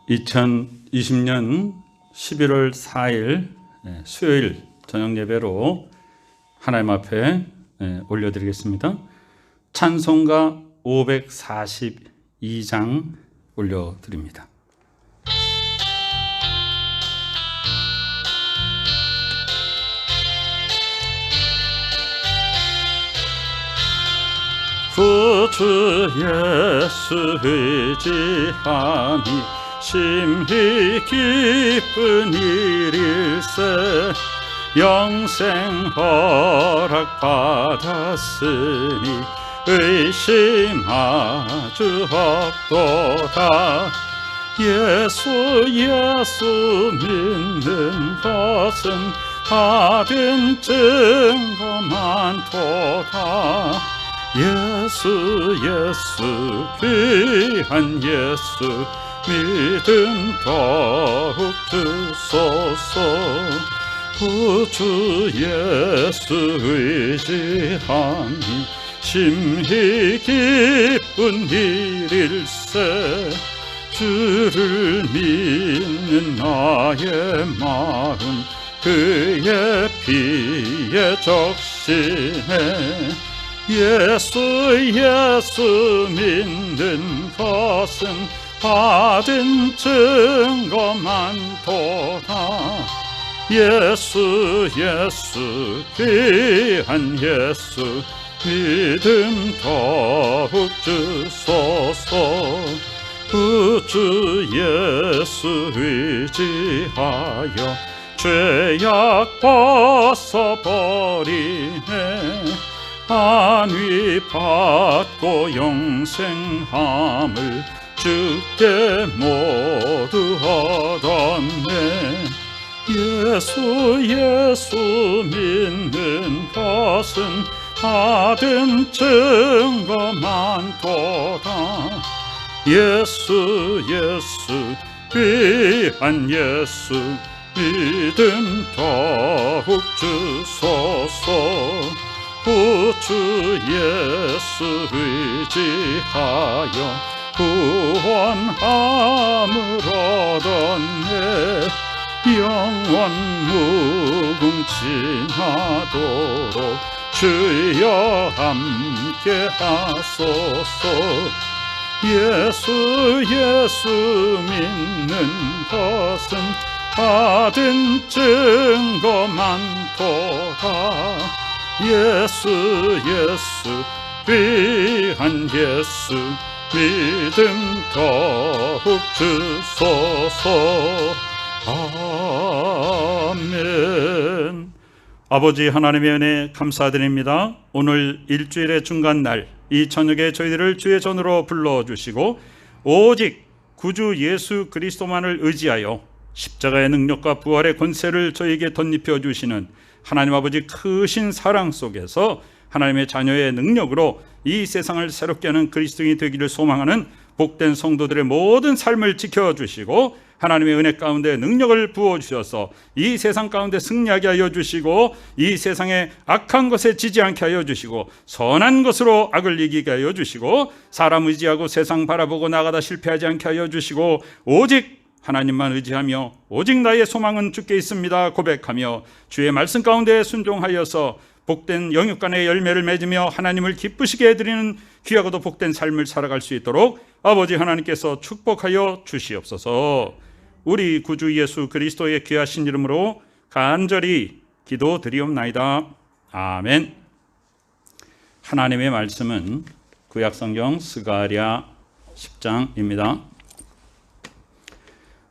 2020년 11월 4일 수요일 저녁 예배로 하나님 앞에 올려드리겠습니다. 찬송가 542장 올려드립니다. 구주 예수 의지하니 심히 기쁜 일일세. 영생 허락 받았으니 의심하주 없도다. 예수 믿는 것은 받은 증거 많도다. 예수 귀한 예수 믿음 더욱 주소서. 구주 예수 의지하니 심히 기쁜 일일세. 주를 믿는 나의 마음 그의 피에 적시네. 예수 믿는 것은 받은 증거 많도다. 예수 귀한 예수 믿음 더욱 주소서. 구주 예수 의지하여 죄악 벗어버리네. 안위 받고 영생함을 주께 모두 얻었네. 예수 믿는 것은 받은 증거 많도다. 예수 귀한 예수 믿음 더욱 주소서. 구주 예수 의지하여 구원함을 얻었네. 영원 무궁진하도록 주여 함께 하소서. 예수 믿는 것은 받은 증거 많도다. 예수 귀한 예수 믿음 더욱 주소서. 아멘. 아버지 하나님의 은혜 감사드립니다. 오늘 일주일의 중간날 이 저녁에 저희들을 주의 전으로 불러주시고 오직 구주 예수 그리스도만을 의지하여 십자가의 능력과 부활의 권세를 저에게 덧입혀 주시는 하나님 아버지 크신 사랑 속에서 하나님의 자녀의 능력으로 이 세상을 새롭게 하는 그리스도인이 되기를 소망하는 복된 성도들의 모든 삶을 지켜주시고 하나님의 은혜 가운데 능력을 부어주셔서 이 세상 가운데 승리하게 하여 주시고 이 세상에 악한 것에 지지 않게 하여 주시고 선한 것으로 악을 이기게 하여 주시고 사람 의지하고 세상 바라보고 나가다 실패하지 않게 하여 주시고 오직 하나님만 의지하며 오직 나의 소망은 주께 있습니다 고백하며 주의 말씀 가운데 순종하여서 복된 영육간의 열매를 맺으며 하나님을 기쁘시게 해드리는 귀하고도 복된 삶을 살아갈 수 있도록 아버지 하나님께서 축복하여 주시옵소서. 우리 구주 예수 그리스도의 귀하신 이름으로 간절히 기도드리옵나이다. 아멘. 하나님의 말씀은 구약성경 스가랴 10장입니다.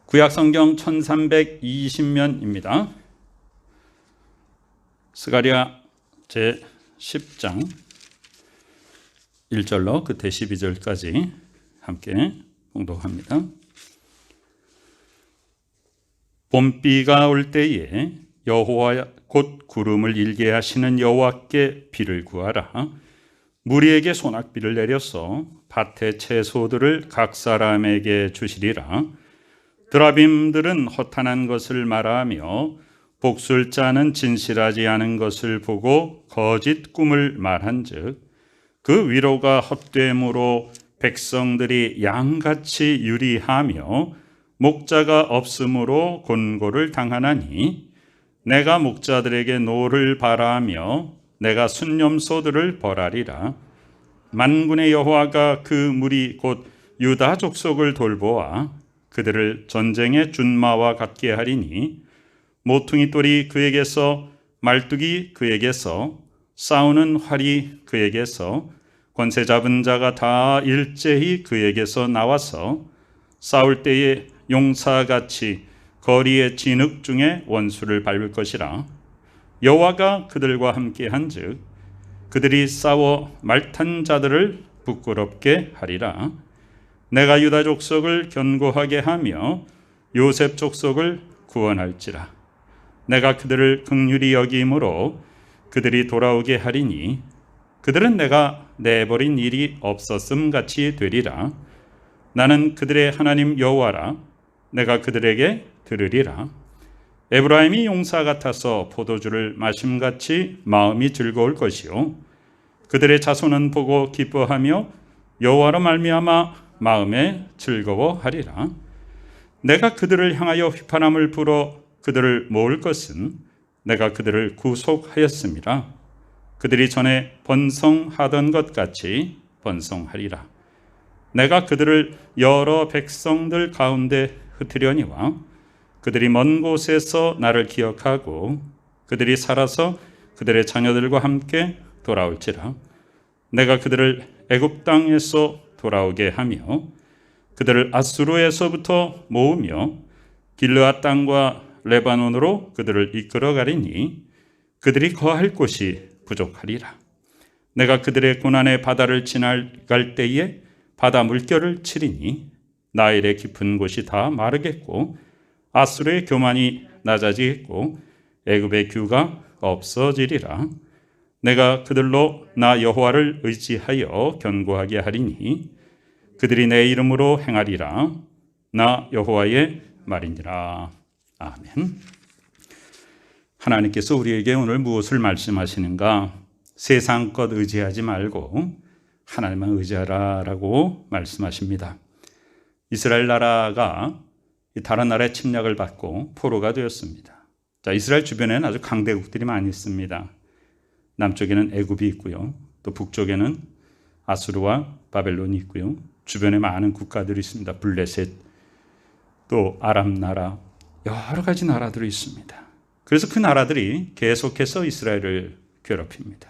구약성경 1320면입니다. 스가랴 제10장 1절로 끝에 12절까지 함께 봉독합니다. 봄비가 올 때에 여호와 곧 구름을 일게 하시는 여호와께 비를 구하라. 무리에게 소낙비를 내려서 밭의 채소들을 각 사람에게 주시리라. 드라빔들은 허탄한 것을 말하며 복술자는 진실하지 않은 것을 보고 거짓 꿈을 말한즉 그 위로가 헛됨으로 백성들이 양같이 유리하며 목자가 없으므로 곤고를 당하나니 내가 목자들에게 노를 바라며 내가 순념소들을 벌하리라. 만군의 여호와가 그 무리 곧 유다 족속을 돌보아 그들을 전쟁의 준마와 같게 하리니 모퉁이 돌이 그에게서 말뚝이 그에게서 싸우는 활이 그에게서 권세 잡은 자가 다 일제히 그에게서 나와서 싸울 때에 용사같이 거리의 진흙 중에 원수를 밟을 것이라. 여호와가 그들과 함께 한즉 그들이 싸워 말탄 자들을 부끄럽게 하리라. 내가 유다 족속을 견고하게 하며 요셉 족속을 구원할지라. 내가 그들을 긍휼히 여김으로 그들이 돌아오게 하리니 그들은 내가 내버린 일이 없었음 같이 되리라. 나는 그들의 하나님 여호와라. 내가 그들에게 들으리라. 에브라임이 용사 같아서 포도주를 마심같이 마음이 즐거울 것이요 그들의 자손은 보고 기뻐하며 여호와로 말미암아 마음에 즐거워하리라. 내가 그들을 향하여 휘파람을 불어 그들을 모을 것은 내가 그들을 구속하였음이라. 그들이 전에 번성하던 것 같이 번성하리라. 내가 그들을 여러 백성들 가운데 흩으려니와 그들이 먼 곳에서 나를 기억하고 그들이 살아서 그들의 자녀들과 함께 돌아올지라. 내가 그들을 애굽 땅에서 돌아오게 하며 그들을 아수르에서부터 모으며 길르앗 땅과 레바논으로 그들을 이끌어 가리니 그들이 거할 곳이 부족하리라. 내가 그들의 고난의 바다를 지나갈 때에 바다 물결을 치리니 나일의 깊은 곳이 다 마르겠고 아수르의 교만이 낮아지겠고 애굽의 규가 없어지리라. 내가 그들로 나 여호와를 의지하여 견고하게 하리니 그들이 내 이름으로 행하리라. 나 여호와의 말이니라. 아멘. 하나님께서 우리에게 오늘 무엇을 말씀하시는가? 세상 것 의지하지 말고 하나님만 의지하라라고 말씀하십니다. 이스라엘 나라가 다른 나라의 침략을 받고 포로가 되었습니다. 자, 이스라엘 주변에는 아주 강대국들이 많이 있습니다. 남쪽에는 애굽이 있고요. 또 북쪽에는 아수르와 바벨론이 있고요. 주변에 많은 국가들이 있습니다. 블레셋, 또 아람 나라, 여러 가지 나라들이 있습니다. 그래서 그 나라들이 계속해서 이스라엘을 괴롭힙니다.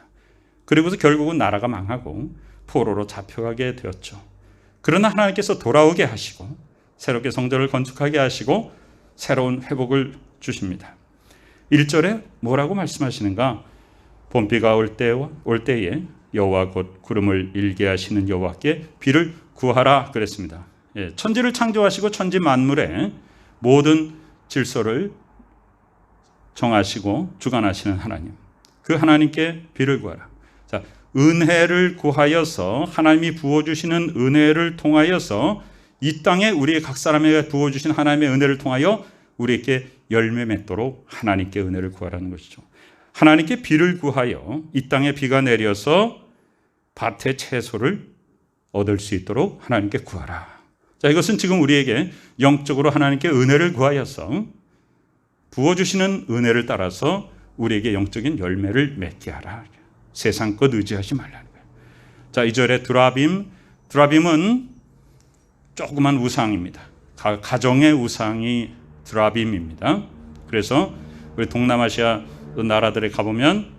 그리고서 결국은 나라가 망하고 포로로 잡혀가게 되었죠. 그러나 하나님께서 돌아오게 하시고 새롭게 성전을 건축하게 하시고 새로운 회복을 주십니다. 1절에 뭐라고 말씀하시는가? 봄비가 올 때에 여호와 곧 구름을 일게 하시는 여호와께 비를 구하라 그랬습니다. 천지를 창조하시고 천지 만물의 모든 질서를 정하시고 주관하시는 하나님, 그 하나님께 비를 구하라. 자, 은혜를 구하여서 하나님이 부어주시는 은혜를 통하여서 이 땅에 우리 각 사람에게 부어주신 하나님의 은혜를 통하여 우리에게 열매 맺도록 하나님께 은혜를 구하라는 것이죠. 하나님께 비를 구하여 이 땅에 비가 내려서 밭의 채소를 얻을 수 있도록 하나님께 구하라. 자, 이것은 지금 우리에게 영적으로 하나님께 은혜를 구하여서 부어주시는 은혜를 따라서 우리에게 영적인 열매를 맺게 하라. 세상 것 의지하지 말라는 거예요. 자, 2절에 드라빔은 조그만 우상입니다. 가정의 우상이 드라빔입니다. 그래서 우리 동남아시아 나라들에 가보면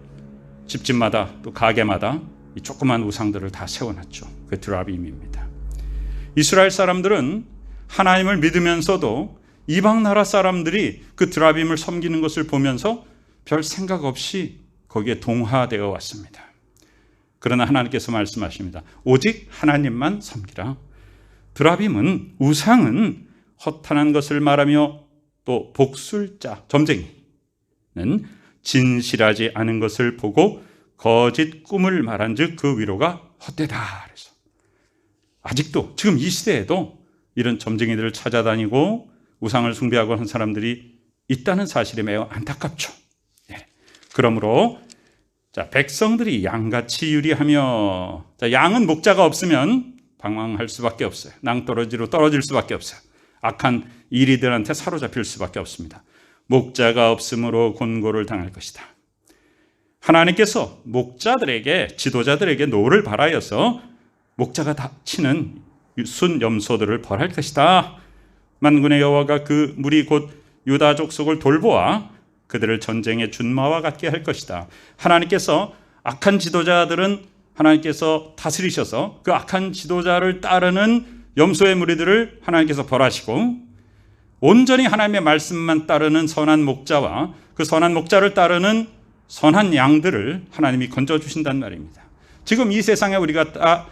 집집마다 또 가게마다 이 조그만 우상들을 다 세워놨죠. 그 드라빔입니다. 이스라엘 사람들은 하나님을 믿으면서도 이방 나라 사람들이 그 드라빔을 섬기는 것을 보면서 별 생각 없이 거기에 동화되어 왔습니다. 그러나 하나님께서 말씀하십니다. 오직 하나님만 섬기라. 드라빔은, 우상은 허탄한 것을 말하며 또 복술자, 점쟁이는 진실하지 않은 것을 보고 거짓 꿈을 말한즉 그 위로가 헛되다. 그래서 아직도 지금 이 시대에도 이런 점쟁이들을 찾아다니고 우상을 숭배하고 하는 사람들이 있다는 사실이 매우 안타깝죠. 그러므로 자, 백성들이 양같이 유리하며, 자, 양은 목자가 없으면 방황할 수밖에 없어요. 낭떠러지로 떨어질 수밖에 없어요. 악한 이리들한테 사로잡힐 수밖에 없습니다. 목자가 없으므로 곤고를 당할 것이다. 하나님께서 목자들에게, 지도자들에게 노를 발하여서 목자가 다치는 순 염소들을 벌할 것이다. 만군의 여호와가 그 무리 곧 유다 족속을 돌보아 그들을 전쟁의 준마와 같게 할 것이다. 하나님께서 악한 지도자들은 하나님께서 다스리셔서 그 악한 지도자를 따르는 염소의 무리들을 하나님께서 벌하시고, 온전히 하나님의 말씀만 따르는 선한 목자와 그 선한 목자를 따르는 선한 양들을 하나님이 건져주신단 말입니다. 지금 이 세상에 우리가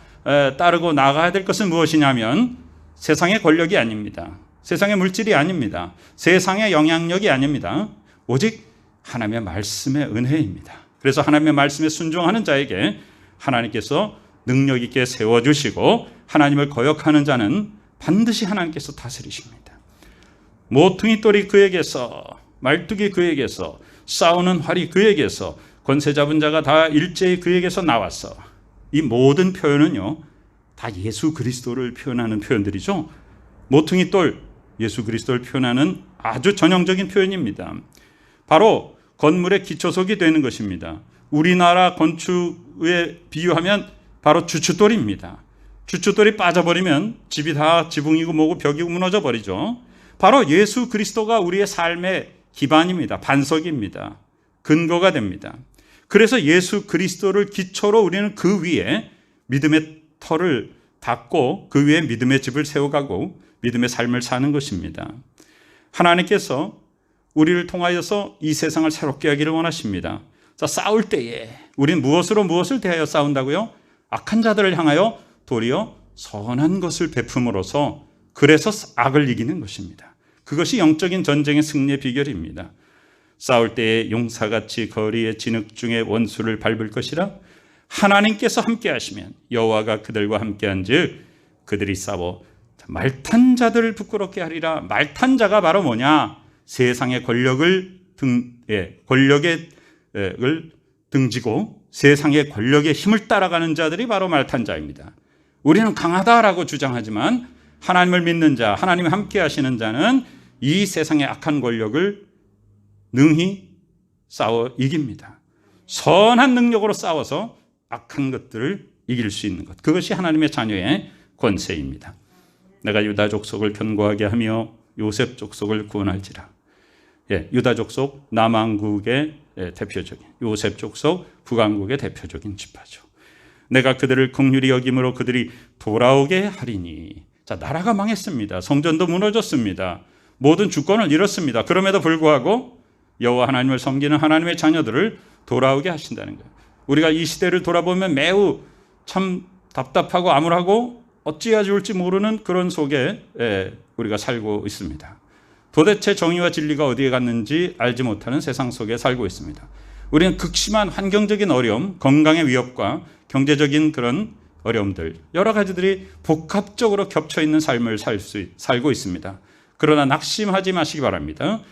따르고 나가야 될 것은 무엇이냐면 세상의 권력이 아닙니다. 세상의 물질이 아닙니다. 세상의 영향력이 아닙니다. 오직 하나님의 말씀의 은혜입니다. 그래서 하나님의 말씀에 순종하는 자에게 하나님께서 능력 있게 세워주시고, 하나님을 거역하는 자는 반드시 하나님께서 다스리십니다. 모퉁이 돌이 그에게서, 말뚝이 그에게서, 싸우는 활이 그에게서, 권세 잡은 자가 다 일제히 그에게서 나왔어. 이 모든 표현은요, 다 예수 그리스도를 표현하는 표현들이죠. 모퉁이 돌, 예수 그리스도를 표현하는 아주 전형적인 표현입니다. 바로 건물의 기초석이 되는 것입니다. 우리나라 건축에 비유하면 바로 주춧돌입니다. 주춧돌이 빠져버리면 집이 다 지붕이고 뭐고 벽이고 무너져 버리죠. 바로 예수 그리스도가 우리의 삶의 기반입니다. 반석입니다. 근거가 됩니다. 그래서 예수 그리스도를 기초로 우리는 그 위에 믿음의 터를 닦고 그 위에 믿음의 집을 세워가고 믿음의 삶을 사는 것입니다. 하나님께서 우리를 통하여서 이 세상을 새롭게 하기를 원하십니다. 자, 싸울 때에 우리는 무엇을 대하여 싸운다고요? 악한 자들을 향하여 도리어 선한 것을 베품으로써, 그래서 악을 이기는 것입니다. 그것이 영적인 전쟁의 승리의 비결입니다. 싸울 때에 용사같이 거리의 진흙 중에 원수를 밟을 것이라. 하나님께서 함께 하시면 여호와가 그들과 함께한즉 그들이 싸워 말탄 자들을 부끄럽게 하리라. 말탄 자가 바로 뭐냐? 세상의 권력을 등지고 세상의 권력의 힘을 따라가는 자들이 바로 말탄 자입니다. 우리는 강하다라고 주장하지만 하나님을 믿는 자, 하나님이 함께 하시는 자는 이 세상의 악한 권력을 능히 싸워 이깁니다. 선한 능력으로 싸워서 악한 것들을 이길 수 있는 것, 그것이 하나님의 자녀의 권세입니다. 내가 유다 족속을 견고하게 하며 요셉 족속을 구원할지라. 유다 족속 남왕국의 대표적인, 요셉 족속 북왕국의 대표적인 지파죠. 내가 그들을 긍휼히 여김으로 그들이 돌아오게 하리니. 자, 나라가 망했습니다. 성전도 무너졌습니다. 모든 주권을 잃었습니다. 그럼에도 불구하고 여호와 하나님을 섬기는 하나님의 자녀들을 돌아오게 하신다는 거예요. 우리가 이 시대를 돌아보면 매우 참 답답하고 암울하고 어찌해야 좋을지 모르는 그런 속에 우리가 살고 있습니다. 도대체 정의와 진리가 어디에 갔는지 알지 못하는 세상 속에 살고 있습니다. 우리는 극심한 환경적인 어려움, 건강의 위협과 경제적인 그런 어려움들, 여러 가지들이 복합적으로 겹쳐 있는 삶을 살고 있습니다. 그러나 낙심하지 마시기 바랍니다.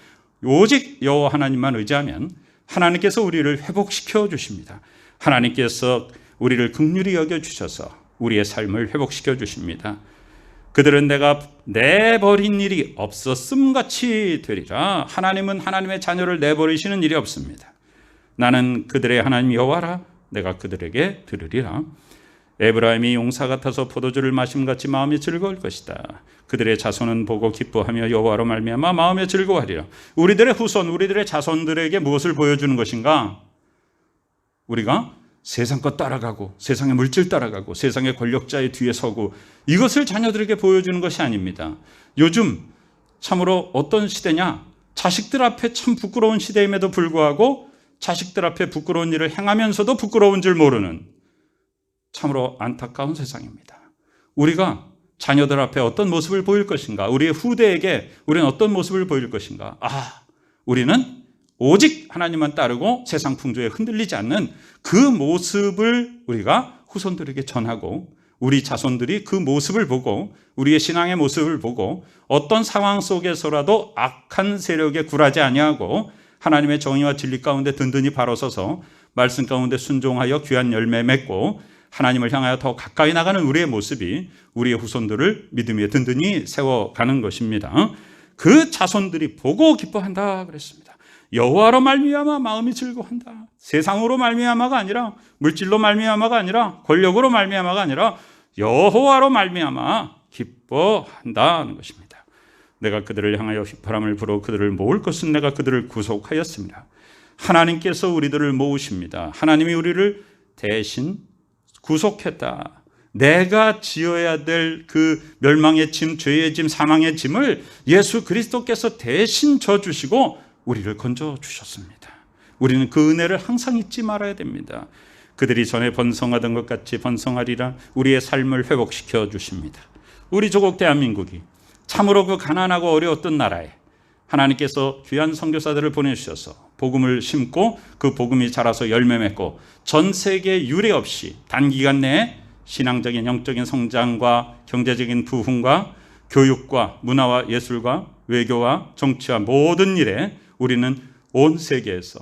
오직 여호와 하나님만 의지하면 하나님께서 우리를 회복시켜 주십니다. 하나님께서 우리를 긍휼히 여겨 주셔서 우리의 삶을 회복시켜 주십니다. 그들은 내가 내버린 일이 없었음같이 되리라. 하나님은 하나님의 자녀를 내버리시는 일이 없습니다. 나는 그들의 하나님 여호와라. 내가 그들에게 들으리라. 에브라임이 용사 같아서 포도주를 마심같이 마음이 즐거울 것이다. 그들의 자손은 보고 기뻐하며 여호와로 말미암아 마음에 즐거워하리라. 우리들의 후손, 우리들의 자손들에게 무엇을 보여주는 것인가? 우리가 세상 것 따라가고 세상의 물질 따라가고 세상의 권력자의 뒤에 서고 이것을 자녀들에게 보여주는 것이 아닙니다. 요즘 참으로 어떤 시대냐? 자식들 앞에 참 부끄러운 시대임에도 불구하고 자식들 앞에 부끄러운 일을 행하면서도 부끄러운 줄 모르는 참으로 안타까운 세상입니다. 우리가 자녀들 앞에 어떤 모습을 보일 것인가? 우리의 후대에게 우리는 어떤 모습을 보일 것인가? 우리는 오직 하나님만 따르고 세상 풍조에 흔들리지 않는 그 모습을 우리가 후손들에게 전하고, 우리 자손들이 그 모습을 보고 우리의 신앙의 모습을 보고 어떤 상황 속에서라도 악한 세력에 굴하지 아니하고 하나님의 정의와 진리 가운데 든든히 바로서서 말씀 가운데 순종하여 귀한 열매 맺고 하나님을 향하여 더 가까이 나가는 우리의 모습이 우리의 후손들을 믿음 위에 든든히 세워가는 것입니다. 그 자손들이 보고 기뻐한다 그랬습니다. 여호와로 말미암아 마음이 즐거워한다. 세상으로 말미암아가 아니라, 물질로 말미암아가 아니라, 권력으로 말미암아가 아니라 여호와로 말미암아 기뻐한다는 것입니다. 내가 그들을 향하여 휘파람을 불어 그들을 모을 것은 내가 그들을 구속하였습니다. 하나님께서 우리들을 모으십니다. 하나님이 우리를 대신 구속했다. 내가 지어야 될 그 멸망의 짐, 죄의 짐, 사망의 짐을 예수 그리스도께서 대신 져주시고 우리를 건져주셨습니다. 우리는 그 은혜를 항상 잊지 말아야 됩니다. 그들이 전에 번성하던 것 같이 번성하리라. 우리의 삶을 회복시켜 주십니다. 우리 조국 대한민국이 참으로 그 가난하고 어려웠던 나라에 하나님께서 귀한 선교사들을 보내주셔서 복음을 심고 그 복음이 자라서 열매 맺고 전 세계 유례 없이 단기간 내에 신앙적인 영적인 성장과 경제적인 부흥과 교육과 문화와 예술과 외교와 정치와 모든 일에 우리는 온 세계에서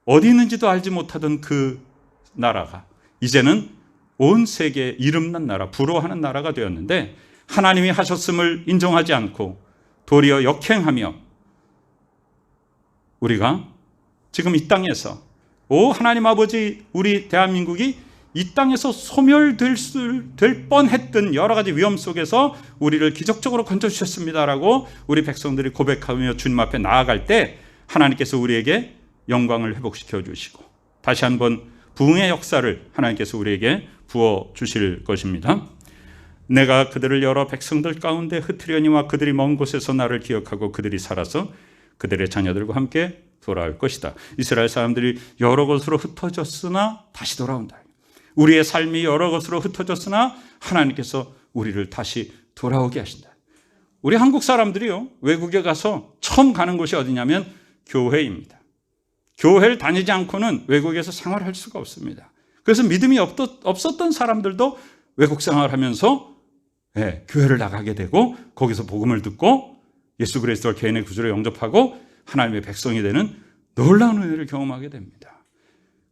어디 있는지도 알지 못하던 그 나라가 이제는 온 세계에 이름난 나라, 부러워하는 나라가 되었는데 하나님이 하셨음을 인정하지 않고 도리어 역행하며 우리가 지금 이 땅에서 하나님 아버지, 우리 대한민국이 이 땅에서 소멸될 뻔했던 여러 가지 위험 속에서 우리를 기적적으로 건져주셨습니다라고 우리 백성들이 고백하며 주님 앞에 나아갈 때 하나님께서 우리에게 영광을 회복시켜 주시고 다시 한번 부흥의 역사를 하나님께서 우리에게 부어주실 것입니다. 내가 그들을 여러 백성들 가운데 흩으려니와 그들이 먼 곳에서 나를 기억하고 그들이 살아서 그들의 자녀들과 함께 돌아올 것이다. 이스라엘 사람들이 여러 곳으로 흩어졌으나 다시 돌아온다. 우리의 삶이 여러 곳으로 흩어졌으나 하나님께서 우리를 다시 돌아오게 하신다. 우리 한국 사람들이요, 외국에 가서 처음 가는 곳이 어디냐면 교회입니다. 교회를 다니지 않고는 외국에서 생활할 수가 없습니다. 그래서 믿음이 없었던 사람들도 외국 생활하면서 교회를 나가게 되고 거기서 복음을 듣고 예수 그리스도를 개인의 구주로 영접하고 하나님의 백성이 되는 놀라운 은혜를 경험하게 됩니다.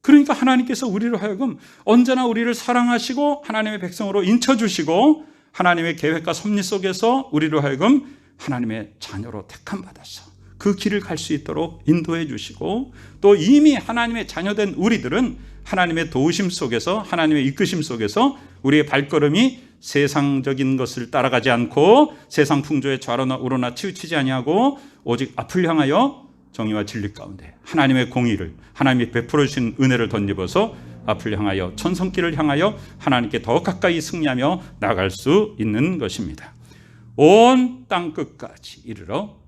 그러니까 하나님께서 우리를 하여금 언제나 우리를 사랑하시고 하나님의 백성으로 인쳐주시고 하나님의 계획과 섭리 속에서 우리를 하여금 하나님의 자녀로 택함 받아서 그 길을 갈 수 있도록 인도해 주시고 또 이미 하나님의 자녀된 우리들은 하나님의 도우심 속에서 하나님의 이끄심 속에서 우리의 발걸음이 세상적인 것을 따라가지 않고 세상 풍조에 좌로나 우로나 치우치지 아니하고 오직 앞을 향하여 정의와 진리 가운데 하나님의 공의를 하나님이 베풀어 주신 은혜를 덧입어서 앞을 향하여 천성길을 향하여 하나님께 더 가까이 승리하며 나갈 수 있는 것입니다. 온 땅 끝까지 이르러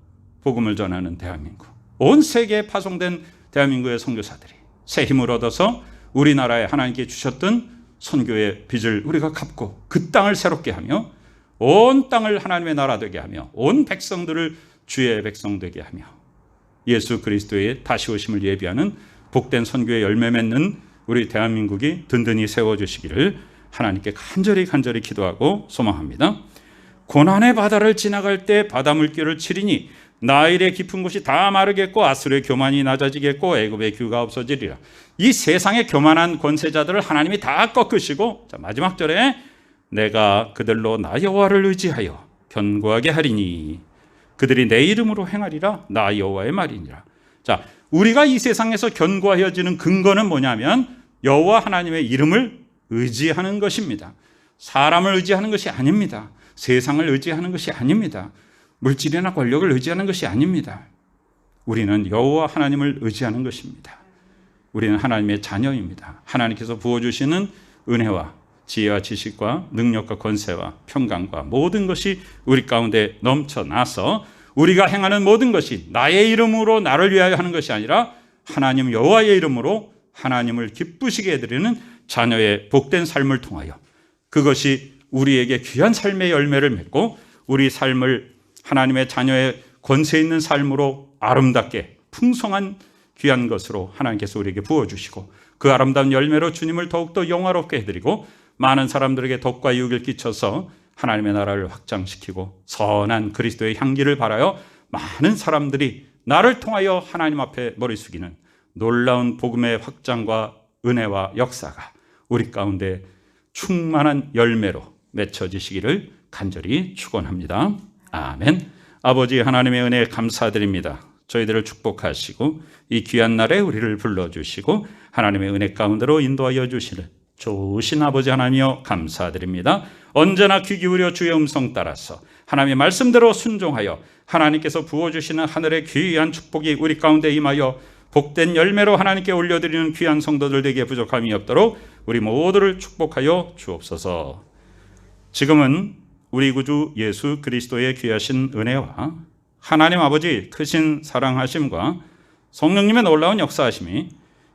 복음을 전하는 대한민국, 온 세계에 파송된 대한민국의 선교사들이 새 힘을 얻어서 우리나라에 하나님께 주셨던 선교의 빚을 우리가 갚고 그 땅을 새롭게 하며 온 땅을 하나님의 나라 되게 하며 온 백성들을 주의 백성 되게 하며 예수 그리스도의 다시 오심을 예비하는 복된 선교의 열매 맺는 우리 대한민국이 든든히 세워주시기를 하나님께 간절히 기도하고 소망합니다. 고난의 바다를 지나갈 때 바다 물결을 치리니 나일의 깊은 곳이 다 마르겠고 아수르의 교만이 낮아지겠고 애굽의 규가 없어지리라. 이 세상의 교만한 권세자들을 하나님이 다 꺾으시고 마지막 절에 내가 그들로 나 여호와를 의지하여 견고하게 하리니 그들이 내 이름으로 행하리라. 나 여호와의 말이니라. 자, 우리가 이 세상에서 견고하여지는 근거는 뭐냐면 여호와 하나님의 이름을 의지하는 것입니다. 사람을 의지하는 것이 아닙니다. 세상을 의지하는 것이 아닙니다. 물질이나 권력을 의지하는 것이 아닙니다. 우리는 여호와 하나님을 의지하는 것입니다. 우리는 하나님의 자녀입니다. 하나님께서 부어주시는 은혜와 지혜와 지식과 능력과 권세와 평강과 모든 것이 우리 가운데 넘쳐나서 우리가 행하는 모든 것이 나의 이름으로 나를 위하여 하는 것이 아니라 하나님 여호와의 이름으로 하나님을 기쁘시게 해드리는 자녀의 복된 삶을 통하여 그것이 우리에게 귀한 삶의 열매를 맺고 우리 삶을 하나님의 자녀의 권세 있는 삶으로 아름답게 풍성한 귀한 것으로 하나님께서 우리에게 부어주시고 그 아름다운 열매로 주님을 더욱더 영화롭게 해드리고 많은 사람들에게 덕과 유익을 끼쳐서 하나님의 나라를 확장시키고 선한 그리스도의 향기를 발하여 많은 사람들이 나를 통하여 하나님 앞에 머리 숙이는 놀라운 복음의 확장과 은혜와 역사가 우리 가운데 충만한 열매로 맺혀지시기를 간절히 축원합니다. 아멘. 아버지 하나님의 은혜에 감사드립니다. 저희들을 축복하시고 이 귀한 날에 우리를 불러주시고 하나님의 은혜 가운데로 인도하여 주시는 좋으신 아버지 하나님이여 감사드립니다. 언제나 귀 기울여 주의 음성 따라서 하나님의 말씀대로 순종하여 하나님께서 부어주시는 하늘의 귀한 축복이 우리 가운데 임하여 복된 열매로 하나님께 올려드리는 귀한 성도들 되기에 부족함이 없도록 우리 모두를 축복하여 주옵소서. 지금은 우리 구주 예수 그리스도의 귀하신 은혜와 하나님 아버지 크신 사랑하심과 성령님의 놀라운 역사하심이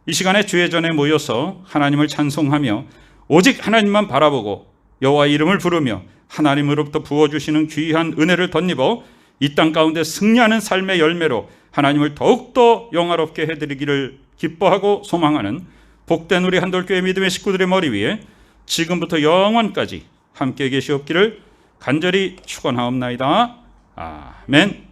이 시간에 주의 전에 모여서 하나님을 찬송하며 오직 하나님만 바라보고 여호와의 이름을 부르며 하나님으로부터 부어주시는 귀한 은혜를 덧입어 이 땅 가운데 승리하는 삶의 열매로 하나님을 더욱더 영화롭게 해드리기를 기뻐하고 소망하는 복된 우리 한돌교회 믿음의 식구들의 머리 위에 지금부터 영원까지 함께 계시옵기를 간절히 축원하옵나이다. 아멘.